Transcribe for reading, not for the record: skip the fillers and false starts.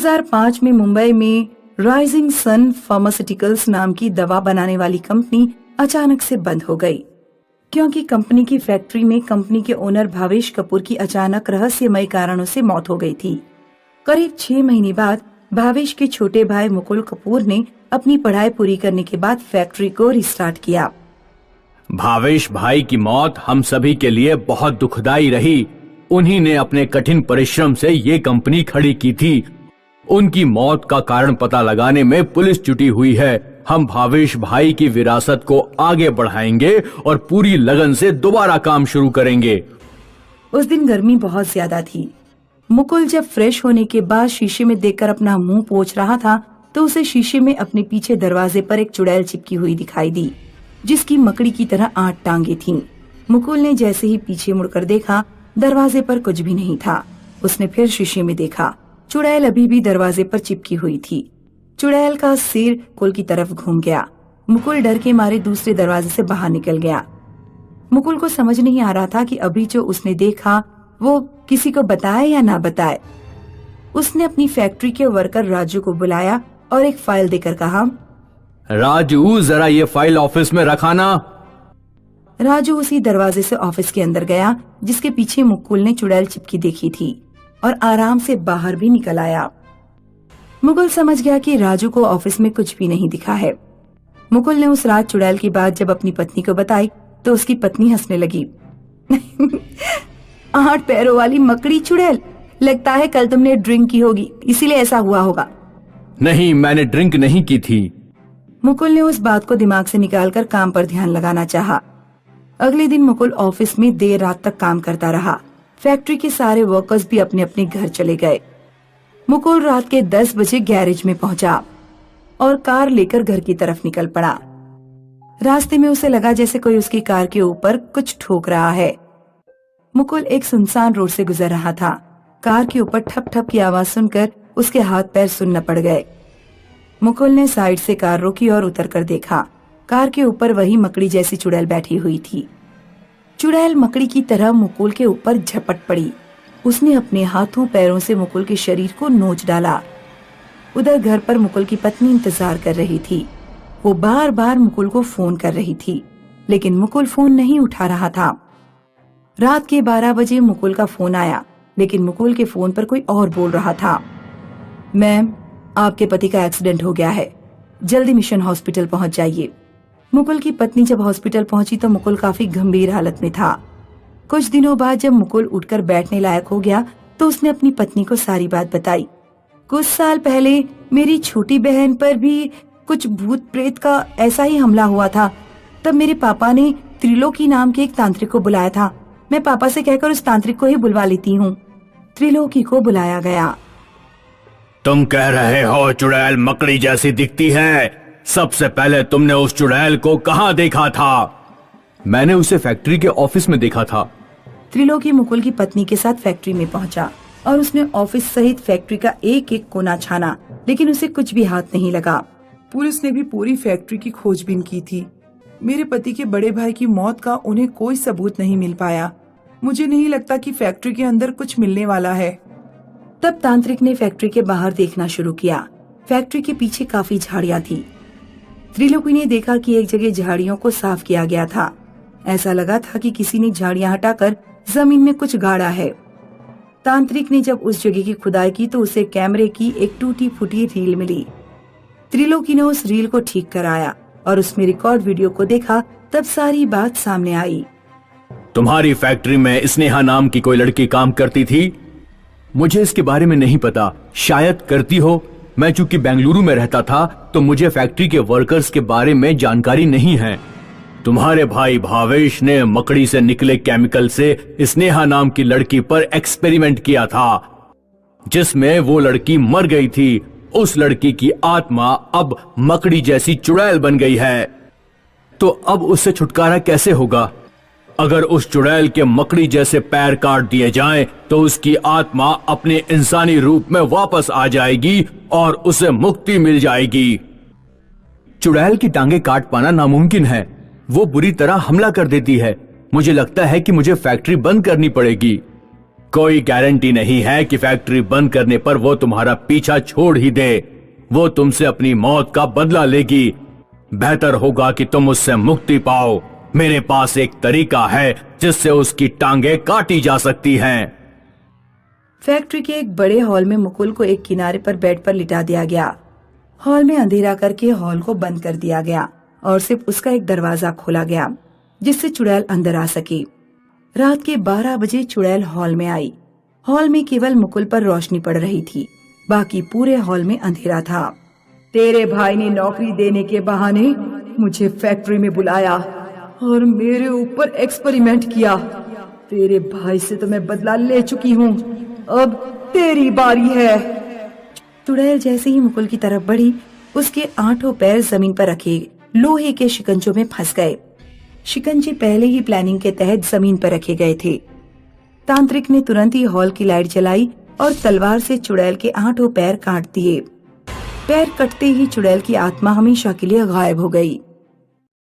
2005 में मुंबई में rising sun pharmaceuticals नाम की दवा बनाने वाली कंपनी अचानक से बंद हो गई, क्योंकि कंपनी की फैक्ट्री में कंपनी के ओनर भावेश कपूर की अचानक रहस्यमय कारणों से मौत हो गई थी। करीब 6 महीने बाद भावेश के छोटे भाई मुकुल कपूर ने अपनी पढ़ाई पूरी करने के बाद फैक्ट्री को रिस्टार्ट किया। भावेश भाई की मौत हम सभी के लिए बहुत दुखदाई रही। उन्हीं ने अपने कठिन परिश्रम से ये कंपनी खड़ी की थी। उनकी मौत का कारण पता लगाने में पुलिस जुटी हुई है। हम भावेश भाई की विरासत को आगे बढ़ाएंगे और पूरी लगन से दोबारा काम शुरू करेंगे। उस दिन गर्मी बहुत ज्यादा थी। मुकुल जब फ्रेश होने के बाद शीशे में देखकर अपना मुंह पोंछ रहा था तो उसे शीशे में अपने पीछे दरवाजे पर एक चुड़ैल चिपकी हुई दिखाई दी, जिसकी मकड़ी की तरह 8 टांगे थीं। मुकुल ने जैसे ही पीछे मुड़कर देखा, दरवाजे पर कुछ भी नहीं था। उसने फिर शीशे में देखा, चुड़ैल अभी भी दरवाजे पर चिपकी हुई थी। चुड़ैल का सिर मुकुल की तरफ घूम गया। मुकुल डर के मारे दूसरे दरवाजे से बाहर निकल गया। मुकुल को समझ नहीं आ रहा था कि अभी जो उसने देखा वो किसी को बताए या ना बताए। उसने अपनी फैक्ट्री के वर्कर राजू को बुलाया और एक फाइल देकर कहा, राजू जरा ये फाइल ऑफिस में रखाना। राजू उसी दरवाजे से ऑफिस के अंदर गया जिसके पीछे मुकुल ने चुड़ैल चिपकी देखी थी और आराम से बाहर भी निकल आया। मुकुल समझ गया कि राजू को ऑफिस में कुछ भी नहीं दिखा है। मुकुल ने उस रात चुड़ैल की बात जब अपनी पत्नी को बताई तो उसकी पत्नी हंसने लगी। 8 पैरों वाली मकड़ी चुड़ैल, लगता है कल तुमने ड्रिंक की होगी, इसीलिए ऐसा हुआ होगा। नहीं, मैंने ड्रिंक नहीं की थी। मुकुल ने उस बात को दिमाग से निकालकर काम पर ध्यान लगाना चाहा। अगले दिन मुकुल ऑफिस में देर रात तक काम करता रहा। फैक्ट्री के सारे वर्कर्स भी अपने अपने घर चले गए। मुकुल रात के 10 बजे गैरेज में पहुंचा और कार लेकर घर की तरफ निकल पड़ा। रास्ते में उसे लगा जैसे कोई उसकी कार के ऊपर कुछ ठोक रहा है। मुकुल एक सुनसान रोड से गुजर रहा था। कार के ऊपर ठप ठप की आवाज सुनकर उसके हाथ पैर सुन्न पड़ गए। मुकुल ने साइड से कार रोकी और उतरकर देखा। कार के ऊपर वही मकड़ी जैसी चुड़ैल बैठी हुई थी। चुड़ैल मकड़ी की तरह मुकुल के ऊपर झपट पड़ी। उसने अपने हाथों पैरों से मुकुल के शरीर को नोच डाला। उधर घर पर मुकुल की पत्नी इंतजार कर रही थी। वो बार बार मुकुल को फोन कर रही थी, लेकिन मुकुल फोन नहीं उठा रहा था। रात के 12 बजे मुकुल का फोन आया, लेकिन मुकुल के फोन पर कोई और बोल रहा था। मैम, आपके पति का एक्सीडेंट हो गया है, जल्दी मिशन हॉस्पिटल पहुंच जाइए। मुकुल की पत्नी जब हॉस्पिटल पहुंची तो मुकुल काफी गंभीर हालत में था। कुछ दिनों बाद जब मुकुल उठकर बैठने लायक हो गया तो उसने अपनी पत्नी को सारी बात बताई। कुछ साल पहले मेरी छोटी बहन पर भी कुछ भूत प्रेत का ऐसा ही हमला हुआ था। तब मेरे पापा ने त्रिलोकी नाम के एक तांत्रिक को बुलाया था। मैं पापा से कहकर उस तांत्रिक को ही बुलवा लेती हूँ। त्रिलोकी को बुलाया गया। तुम कह रहे हो चुड़ैल मकड़ी जैसी दिखती है? सबसे पहले तुमने उस चुड़ैल को कहाँ देखा था? मैंने उसे फैक्ट्री के ऑफिस में देखा था। त्रिलोकी मुकुल की पत्नी के साथ फैक्ट्री में पहुंचा और उसने ऑफिस सहित फैक्ट्री का एक एक कोना छाना, लेकिन उसे कुछ भी हाथ नहीं लगा। पुलिस ने भी पूरी फैक्ट्री की खोजबीन की थी। मेरे पति के बड़े भाई की मौत का उन्हें कोई सबूत नहीं मिल पाया। मुझे नहीं लगता कि फैक्ट्री के अंदर कुछ मिलने वाला है। तब तांत्रिक ने फैक्ट्री के बाहर देखना शुरू किया। फैक्ट्री के पीछे काफी झाड़ियां थी। त्रिलोकी ने देखा कि एक जगह झाड़ियों को साफ किया गया था। ऐसा लगा था कि किसी ने झाड़ियां हटाकर जमीन में कुछ गाड़ा है। तांत्रिक ने जब उस जगह की खुदाई की तो उसे कैमरे की एक टूटी फूटी रील मिली। त्रिलोकी ने उस रील को ठीक कराया और उसमें रिकॉर्ड वीडियो को देखा। तब सारी बात सामने आई। तुम्हारी फैक्ट्री में स्नेहा नाम की कोई लड़की काम करती थी? मुझे इसके बारे में नहीं पता, शायद करती हो। मैं चूंकि बेंगलुरु में रहता था तो मुझे फैक्ट्री के वर्कर्स के बारे में जानकारी नहीं है। तुम्हारे भाई भावेश ने मकड़ी से निकले केमिकल से स्नेहा नाम की लड़की पर एक्सपेरिमेंट किया था, जिसमें वो लड़की मर गई थी। उस लड़की की आत्मा अब मकड़ी जैसी चुड़ैल बन गई है। तो अब उससे छुटकारा कैसे होगा? अगर उस चुड़ैल के मकड़ी जैसे पैर काट दिए जाएं, तो उसकी आत्मा अपने इंसानी रूप में वापस आ जाएगी और उसे मुक्ति मिल जाएगी। चुड़ैल की टांगे काट पाना नामुमकिन है। वो बुरी तरह हमला कर देती है। मुझे लगता है कि मुझे फैक्ट्री बंद करनी पड़ेगी। कोई गारंटी नहीं है कि फैक्ट्री बंद करने पर वो तुम्हारा पीछा छोड़ ही दे। वो तुमसे अपनी मौत का बदला लेगी। बेहतर होगा कि तुम उससे मुक्ति पाओ। मेरे पास एक तरीका है जिससे उसकी टांगे काटी जा सकती हैं। फैक्ट्री के एक बड़े हॉल में मुकुल को एक किनारे पर बेड पर लिटा दिया गया। हॉल में अंधेरा करके हॉल को बंद कर दिया गया और सिर्फ उसका एक दरवाजा खोला गया जिससे चुड़ैल अंदर आ सकी। रात के 12 बजे चुड़ैल हॉल में आई। हॉल में केवल मुकुल पर रोशनी पड़ रही थी, बाकी पूरे हॉल में अंधेरा था। तेरे भाई ने नौकरी देने के बहाने मुझे फैक्ट्री में बुलाया और मेरे ऊपर एक्सपेरिमेंट किया। तेरे भाई से तो मैं बदला ले चुकी हूँ, अब तेरी बारी है। चुड़ैल जैसे ही मुकुल की तरफ बढ़ी, उसके 8 पैर जमीन पर रखे लोहे के शिकंजों में फंस गए। शिकंजे पहले ही प्लानिंग के तहत जमीन पर रखे गए थे। तांत्रिक ने तुरंत ही हॉल की लाइट जलाई और तलवार से चुड़ैल के 8 पैर काट दिए। पैर कटते ही चुड़ैल की आत्मा हमेशा के लिए गायब हो गई।